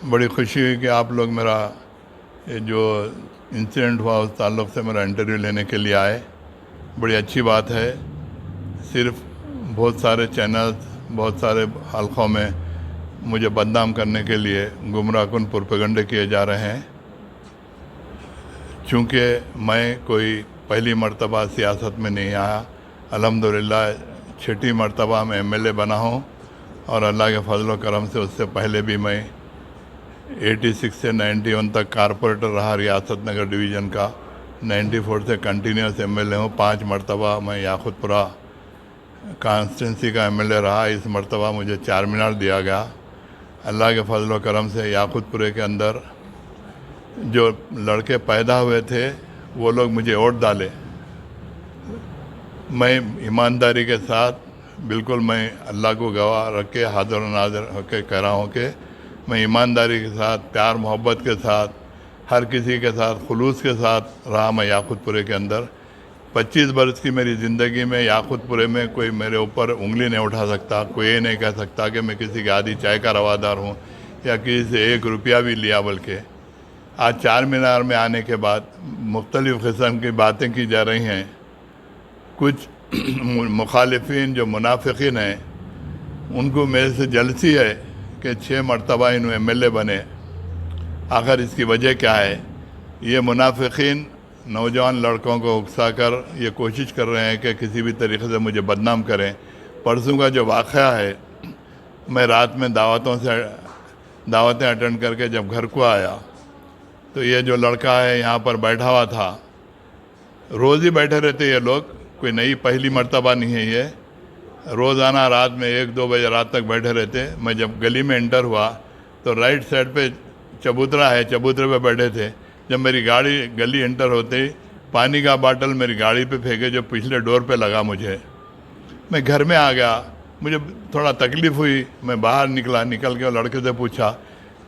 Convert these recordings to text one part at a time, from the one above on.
बड़ी खुशी हुई कि आप लोग मेरा ये जो इंसिडेंट हुआ उस ताल्लुक़ से मेरा इंटरव्यू लेने के लिए आए। बड़ी अच्छी बात है। सिर्फ बहुत सारे चैनल्स, बहुत सारे हलक़ों में मुझे बदनाम करने के लिए गुमराहकुन प्रोपेगेंडे किए जा रहे हैं। चूँकि मैं कोई पहली मर्तबा सियासत में नहीं आया, अल्हम्दुलिल्लाह छठी मर्तबा मैं एमएलए बना हूँ और अल्लाह के फजल व करम से उससे पहले भी मैं 86 से 91 तक कारपोरेटर रहा रियासत नगर डिवीज़न का। 94 से कंटिन्यूस एमएलए हूँ। 5 मरतबा मैं याकुतपुरा कॉन्स्टिट्यूंसी का एमएलए रहा। इस मरतबा मुझे 4 मीनार दिया गया। अल्लाह के फजल व करम से याकुतपुरे के अंदर जो लड़के पैदा हुए थे वो लोग मुझे वोट डाले। मैं ईमानदारी के साथ बिल्कुल मैं अल्लाह को गवाह रख के हाज़िर नाज़िर होकर कह रहा हूँ कि मैं ईमानदारी के साथ, प्यार मोहब्बत के साथ, हर किसी के साथ खुलूस के साथ रहा। मैं याकुतपुरे के अंदर 25 बरस की मेरी ज़िंदगी में याकुतपुरे में कोई मेरे ऊपर उंगली नहीं उठा सकता। कोई ये नहीं कह सकता कि मैं किसी की आधी चाय का रवादार हूँ या किसी से 1 रुपया भी लिया। बल्कि आज 4 मीनार में आने के बाद मुख्तलिफ़ किस्म की बातें की जा रही हैं। कुछ मुखालिफिन जो मुनाफिकीन हैं उनको मेरे से जलसी है कि 6 मरतबा इन एमएलए बने। आखिर इसकी वजह क्या है? ये मुनाफिकीन नौजवान लड़कों को उकसा कर ये कोशिश कर रहे हैं कि किसी भी तरीके से मुझे बदनाम करें। परसों का जो वाक़या है, मैं रात में दावतें अटेंड करके जब घर को आया तो ये जो लड़का है यहाँ पर बैठा हुआ था। रोज़ ही बैठे रहते ये लोग, कोई नई पहली मर्तबा नहीं है ये। रोज़ाना रात में 1-2 बजे रात तक बैठे रहते। मैं जब गली में एंटर हुआ तो राइट साइड पे चबूतरा है, चबूतरे पे बैठे थे। जब मेरी गाड़ी गली एंटर होते ही पानी का बाटल मेरी गाड़ी पे फेंके जो पिछले डोर पे लगा मुझे। मैं घर में आ गया, मुझे थोड़ा तकलीफ़ हुई। मैं बाहर निकल के लड़के से पूछा,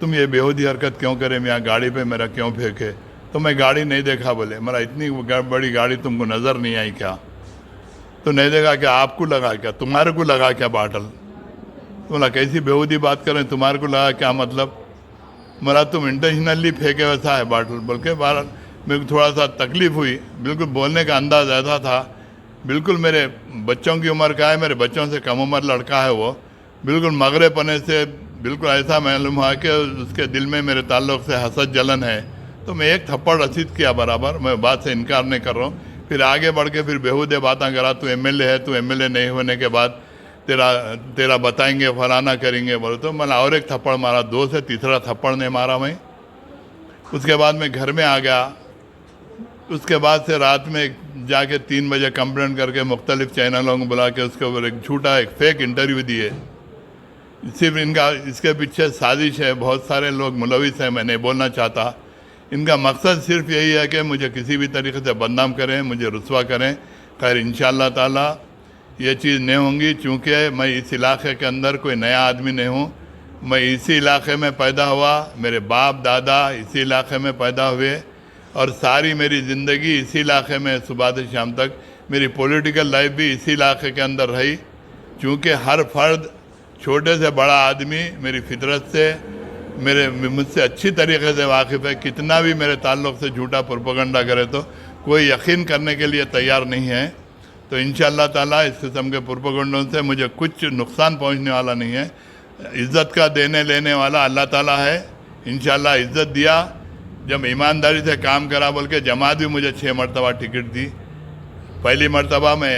तुम ये बेहूदी हरकत क्यों करे, मैं यहाँ गाड़ी पे मेरा क्यों फेंके? तो मैं गाड़ी नहीं देखा। बोले मेरा इतनी बड़ी गाड़ी तुमको नज़र नहीं आई क्या? तो नहीं देखा क्या? आपको लगा क्या? तुम्हारे को लगा क्या बाटल? तो बोला कैसी बेहूदी बात करें, तुम्हारे को लगा क्या मतलब? मेरा तुम इंटेंशनली फेंके वैसा है बाटल। बल्कि बाहर मेरे को थोड़ा सा तकलीफ़ हुई। बिल्कुल बोलने का अंदाज़ ऐसा था बिल्कुल मेरे बच्चों की उम्र का है, मेरे बच्चों से कम उम्र लड़का है वो। बिल्कुल मगरे पने से बिल्कुल ऐसा मालूम हुआ कि उसके दिल में मेरे ताल्लुक़ से हसद जलन है। तो मैं एक थप्पड़ रसीद किया बराबर। मैं बात से इनकार नहीं कर रहा हूँ। फिर आगे बढ़ के फिर बेहूदे बातें करा, तू एमएलए है, तू एमएलए नहीं होने के बाद तेरा बताएंगे, फलाना करेंगे बोले। तो मैंने और एक थप्पड़ मारा। 2 से तीसरा थप्पड़ नहीं मारा मैं। उसके बाद मैं घर में आ गया। उसके बाद से रात में जाके 3 बजे कंप्लेंट करके मुख्तलिफ़ चैनलों को बुला के उसके ऊपर एक झूठा एक फेक इंटरव्यू दिए। सिर्फ इनका इसके पीछे साजिश है। बहुत सारे लोग मुलविस हैं, मैं नहीं बोलना चाहता। इनका मकसद सिर्फ यही है कि मुझे किसी भी तरीके से बदनाम करें, मुझे रुस्वा करें। खैर इंशाअल्लाह ताला ये चीज़ नहीं होंगी, चूँकि मैं इस इलाके के अंदर कोई नया आदमी नहीं हूँ। मैं इसी इलाके में पैदा हुआ, मेरे बाप दादा इसी इलाके में पैदा हुए और सारी मेरी ज़िंदगी इसी इलाके में सुबह से शाम तक मेरी पॉलिटिकल लाइफ भी इसी इलाके के अंदर रही। चूँकि हर फर्द, छोटे से बड़ा आदमी मेरी फितरत से मुझसे अच्छी तरीके से वाकिफ़ है। कितना भी मेरे ताल्लुक़ से झूठा प्रोपेगेंडा करे तो कोई यकीन करने के लिए तैयार नहीं है। तो इंशाअल्लाह ताला इस किस्म के प्रोपेगेंडों से मुझे कुछ नुकसान पहुंचने वाला नहीं है। इज़्ज़त का देने लेने वाला अल्लाह ताला है। इंशाअल्लाह इज़्ज़त दिया। जब ईमानदारी से काम करा बोल के जमात भी मुझे 6 मरतबा टिकट दी। पहली मरतबा मैं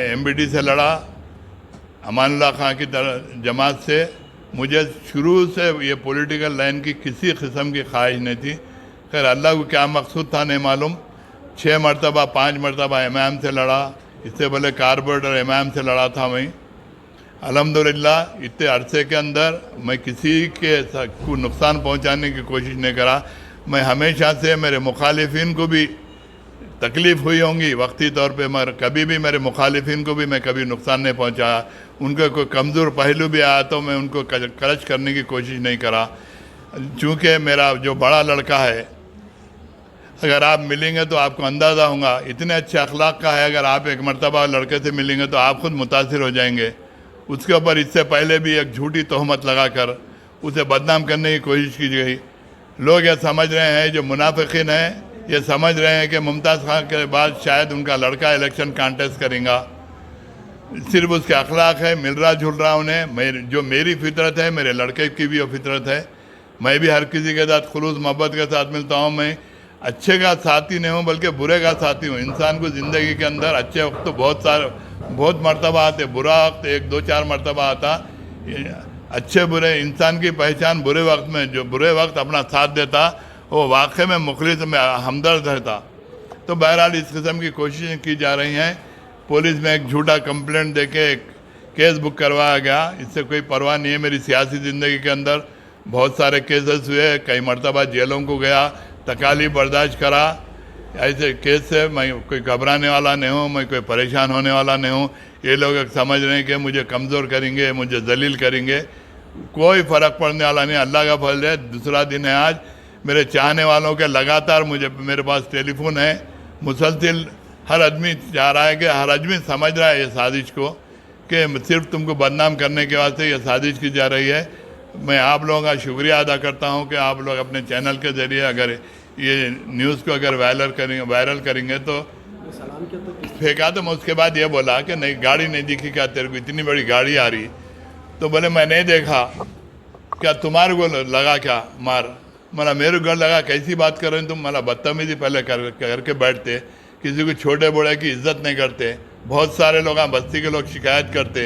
एमबीडी से लड़ा, अमानुल्लाह खां की तरह जमात से। मुझे शुरू से ये पॉलिटिकल लाइन की किसी किस्म की ख्वाहिश नहीं थी। खैर अल्लाह को क्या मकसूद था नहीं मालूम। 6 मरतबा 5 मरतबा एमआईएम से लड़ा। इससे पहले कारपोरेटर एमआईएम से लड़ा था मैं। अल्हम्दुलिल्लाह इतने अरसे के अंदर मैं किसी के को नुकसान पहुंचाने की कोशिश नहीं करा। मैं हमेशा से मेरे मुखालिफिन को भी तकलीफ़ हुई होंगी वक्ती तौर पे, मगर कभी भी मेरे मुखालिफिन को भी मैं कभी नुकसान नहीं पहुंचाया। उनका कोई कमज़ोर पहलू भी आया तो मैं उनको करच करने की कोशिश नहीं करा। चूँकि मेरा जो बड़ा लड़का है, अगर आप मिलेंगे तो आपको अंदाज़ा होगा इतने अच्छे अखलाक का है। अगर आप एक मरतबा लड़के से मिलेंगे तो आप खुद मुतासिर हो जाएंगे। उसके ऊपर इससे पहले भी एक झूठी तोहमत लगाकर उसे बदनाम करने की कोशिश की गई। लोग ये समझ रहे हैं, जो मुनाफिकीन हैं ये समझ रहे हैं कि मुमताज़ खान के बाद शायद उनका लड़का इलेक्शन कॉन्टेस्ट करेगा। सिर्फ उसके अखलाक है, मिल रहा जुल रहा उन्हें। जो मेरी फितरत है, मेरे लड़के की भी वो फितरत है। मैं भी हर किसी के साथ खुलूस मोहब्बत के साथ मिलता हूँ। मैं अच्छे का साथी नहीं हूँ बल्कि बुरे का साथी हूँ। इंसान को ज़िंदगी के अंदर अच्छे वक्त तो बहुत मरतबा आते, बुरा वक्त 1-2-4 मरतबा आता। अच्छे बुरे इंसान की पहचान बुरे वक्त में, जो बुरे वक्त अपना साथ देता वो वाकई में मुखलिस में हमदर्द रहता। तो बहरहाल इस किस्म की कोशिशें की जा रही हैं। पुलिस में एक झूठा कंप्लेंट देके एक केस बुक करवाया गया। इससे कोई परवाह नहीं है। मेरी सियासी ज़िंदगी के अंदर बहुत सारे केसेस हुए, कई मरतबा जेलों को गया, तकालीफ बर्दाश्त करा। ऐसे केस से मैं कोई घबराने वाला नहीं हूँ, मैं कोई परेशान होने वाला नहीं हूँ। ये लोग समझ रहे हैं कि मुझे कमज़ोर करेंगे, मुझे जलील करेंगे, कोई फ़र्क पड़ने वाला नहीं। अल्लाह का फजल है, दूसरा दिन है आज। मेरे चाहने वालों के लगातार मेरे पास टेलीफोन है, मुसलसिल। हर आदमी चाह रहा है कि हर आदमी समझ रहा है ये साजिश को, कि सिर्फ तुमको बदनाम करने के वास्ते ये साजिश की जा रही है। मैं आप लोगों का शुक्रिया अदा करता हूँ कि आप लोग अपने चैनल के ज़रिए अगर ये न्यूज़ को अगर वायरल करेंगे तो फेंका। तो मैं उसके बाद ये बोला कि नहीं, गाड़ी नहीं दिखी क्या तेरे को, इतनी बड़ी गाड़ी आ रही? तो बोले मैं नहीं देखा। क्या तुम्हारे को लगा क्या मार? मला मेरे घर लगा। कैसी बात कर रहे हैं तुम? मला बदतमीजी पहले करके बैठते, किसी को छोटे बड़े की इज्जत नहीं करते। बहुत सारे लोग बस्ती के लोग शिकायत करते,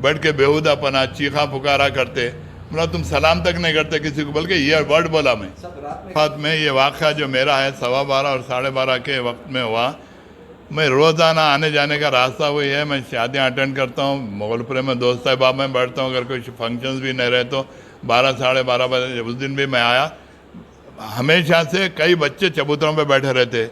बैठ के बेहुदापना चीखा पुकारा करते। मतलब तुम सलाम तक नहीं करते किसी को, बल्कि ये वर्ड बोला मैं। रात में ये वाक़ा जो मेरा है 12:15 और 12:30 के वक्त में हुआ। मैं रोज़ाना आने जाने का रास्ता वही है। मैं शादियाँ अटेंड करता हूँ, मोगलपुरे में दोस्त साहब में बैठता हूँ। अगर कोई फंक्शंस भी नहीं रहे तो 12-12:30 बजे उस दिन भी मैं आया। हमेशा से कई बच्चे चबूतरों पे बैठे रहते,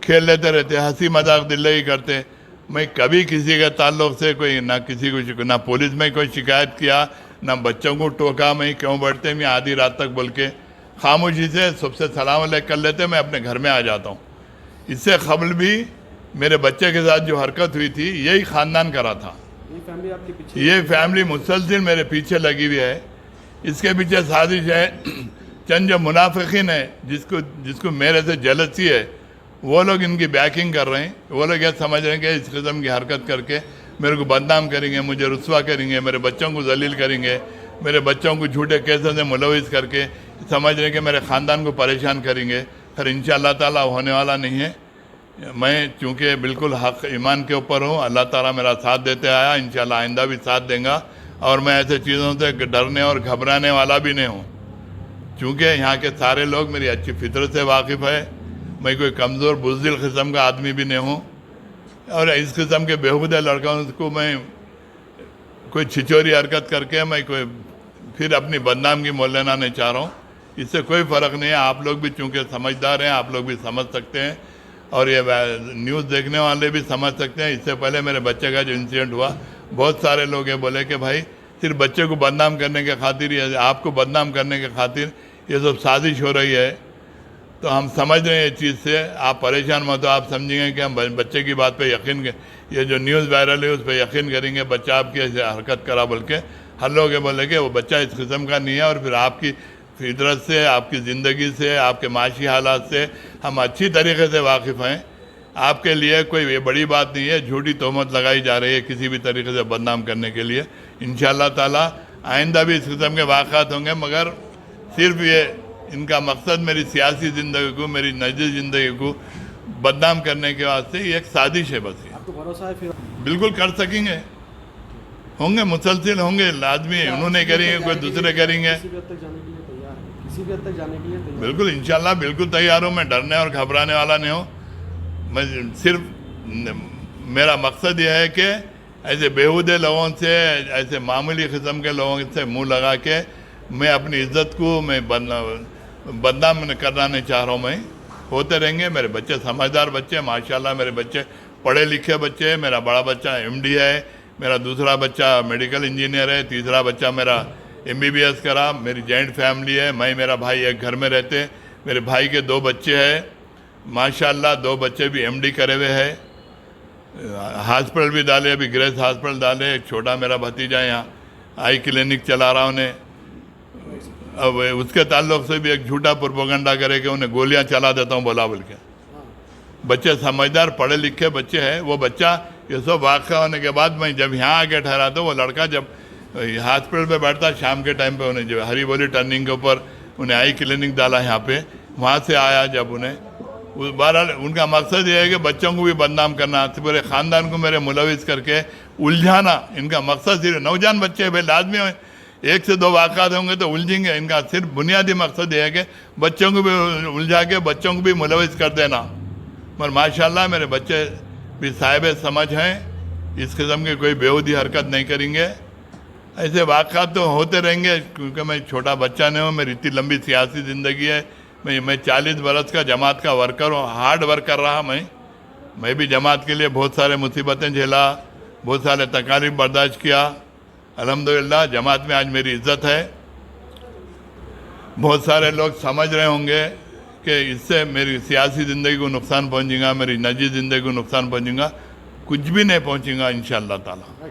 खेल लेते रहते, हंसी मजाक दिल्लगी करते। मैं कभी किसी के ताल्लुक़ से कोई ना किसी को ना पुलिस में कोई शिकायत किया, ना बच्चों को टोका। मैं क्यों बैठते मैं आधी रात तक बोल के खामोशी से सबसे सलाम अलैकुम कर लेते, मैं अपने घर में आ जाता हूँ। इससे कबल भी मेरे बच्चे के साथ जो हरकत हुई थी यही ख़ानदान करा था। ये फैमिली मुसलसिल मेरे पीछे लगी हुई है। इसके पीछे साजिश है। चंद जो मुनाफिकीन है, जिसको मेरे से जलसी है, वो लोग इनकी बैकिंग कर रहे हैं। वो लोग ये समझ रहे हैं कि इस किस्म की हरकत करके मेरे को बदनाम करेंगे, मुझे रुस्वा करेंगे, मेरे बच्चों को जलील करेंगे, मेरे बच्चों को झूठे केसों से मुलविस करके समझ रहे हैं कि मेरे ख़ानदान को परेशान करेंगे। फिर इंशाअल्लाह ताला होने वाला नहीं है। मैं चूँकि बिल्कुल हक़ ईमान के ऊपर हूँ, अल्लाह ताला मेरा साथ देते आया, इंशाअल्लाह आइंदा भी साथ देगा। और मैं ऐसे चीज़ों से डरने और घबराने वाला भी नहीं हूँ, चूँकि यहाँ के सारे लोग मेरी अच्छी फितरत से वाकिफ़ है। मैं कोई कमज़ोर बुज़दिल किस्म का आदमी भी नहीं हूँ। और इस किस्म के बेहुदा लड़कों को मैं कोई छिचोरी हरकत करके मैं कोई फिर अपनी बदनाम की मोल लेना नहीं चाह रहा हूँ। इससे कोई फ़र्क नहीं है। आप लोग भी चूँकि समझदार हैं, आप लोग भी समझ सकते हैं और ये न्यूज़ देखने वाले भी समझ सकते हैं। इससे पहले मेरे बच्चे का जो इंसिडेंट हुआ, बहुत सारे लोग ये बोले कि भाई सिर्फ बच्चे को बदनाम करने के खातिर या आपको बदनाम करने के खातिर ये सब साजिश हो रही है। तो हम समझ रहे हैं इस चीज़ से, आप परेशान मत हो। आप समझेंगे कि हम बच्चे की बात पे यकीन, ये जो न्यूज़ वायरल है उस पर यकीन करेंगे। बच्चा आपकी ऐसे हरकत करा बोल के हर लोग ये बोले कि वो बच्चा इस किस्म का नहीं है। और फिर आपकी फितरत से, आपकी ज़िंदगी से, आपके माशी हालात से हम अच्छी तरीके से वाकिफ़ हैं। आपके लिए कोई ये बड़ी बात नहीं है। झूठी तोहमत लगाई जा रही है किसी भी तरीके से बदनाम करने के लिए। इंशाअल्लाह ताला आइंदा भी इस किस्म के वाक़ात होंगे, मगर सिर्फ ये इनका मकसद मेरी सियासी ज़िंदगी को, मेरी निजी ज़िंदगी को बदनाम करने के वास्ते ये एक साजिश है। बस आपको भरोसा है? फिर बिल्कुल कर सकेंगे, होंगे, मुसलसिल होंगे, लाजमी है। उन्होंने करेंगे, कोई दूसरे करेंगे। किसी भी हद तक जाने के लिए तैयार है? किसी भी हद तक जाने के लिए तैयार? बिल्कुल इंशाअल्लाह बिल्कुल तैयार हूँ। मैं डरने और घबराने वाला नहीं हूँ। मैं सिर्फ मेरा मकसद यह है कि ऐसे बेहुदे लोगों से, ऐसे मामूली किस्म के लोगों से मुंह लगा के मैं अपनी इज्जत को मैं बदनाम करना नहीं चाह रहा हूँ। मैं होते रहेंगे। मेरे बच्चे समझदार बच्चे, माशाल्लाह मेरे बच्चे पढ़े लिखे बच्चे। मेरा बड़ा बच्चा MD है, मेरा दूसरा बच्चा मेडिकल इंजीनियर है, तीसरा बच्चा मेरा MBBS करा। मेरी जॉइंट फैमिली है, मैं मेरा भाई एक घर में रहते। मेरे भाई के 2 बच्चे हैं, माशाल्लाह 2 बच्चे भी MD करे हुए हैं। हॉस्पिटल भी डाले, अभी ग्रेस हॉस्पिटल डाले। एक छोटा मेरा भतीजा यहाँ आई क्लिनिक चला रहा उन्हें। अब उसके ताल्लुक से भी एक झूठा प्रोपेगेंडा करे कि उन्हें गोलियां चला देता हूँ बोला बोल के। हाँ बच्चे समझदार पढ़े लिखे बच्चे हैं। वो बच्चा ये सब वाक़ा होने के बाद मैं जब यहाँ आके ठहरा तो वो लड़का जब हॉस्पिटल पे बैठता शाम के टाइम पे, उन्हें जो हरी बोली टर्निंग के ऊपर उन्हें आई क्लिनिक डाला यहाँ पे, वहाँ से आया जब उन्हें बहरहाल उनका मकसद ये है कि बच्चों को भी बदनाम करना, पूरे ख़ानदान को मेरे मुलविस करके उलझाना, इनका मकसद सिर्फ नौजवान बच्चे भाई लाजमी एक से दो वाक़ात होंगे तो उलझेंगे। इनका सिर्फ बुनियादी मकसद ये है कि बच्चों को भी उलझा के बच्चों को भी मुलविस कर देना। मगर माशाल्लाह मेरे बच्चे भी साहिब समझ हैं, इस किस्म की कोई बेहूदी हरकत नहीं करेंगे। ऐसे वाक़ात तो होते रहेंगे क्योंकि मैं छोटा बच्चा नहीं हूँ, मेरी इतनी लंबी सियासी ज़िंदगी है। मैं 40 बरस का जमात का वर्कर हूँ, हार्ड वर्क कर रहा मैं भी जमात के लिए बहुत सारे मुसीबतें झेला, बहुत सारे तकालीफ बर्दाश्त किया। अल्हम्दुलिल्लाह जमात में आज मेरी इज़्ज़त है। बहुत सारे लोग समझ रहे होंगे कि इससे मेरी सियासी ज़िंदगी को नुकसान पहुँचेगा, मेरी निजी ज़िंदगी को नुकसान पहुँचेगा। कुछ भी नहीं पहुँचेगा इंशाअल्लाह ताला।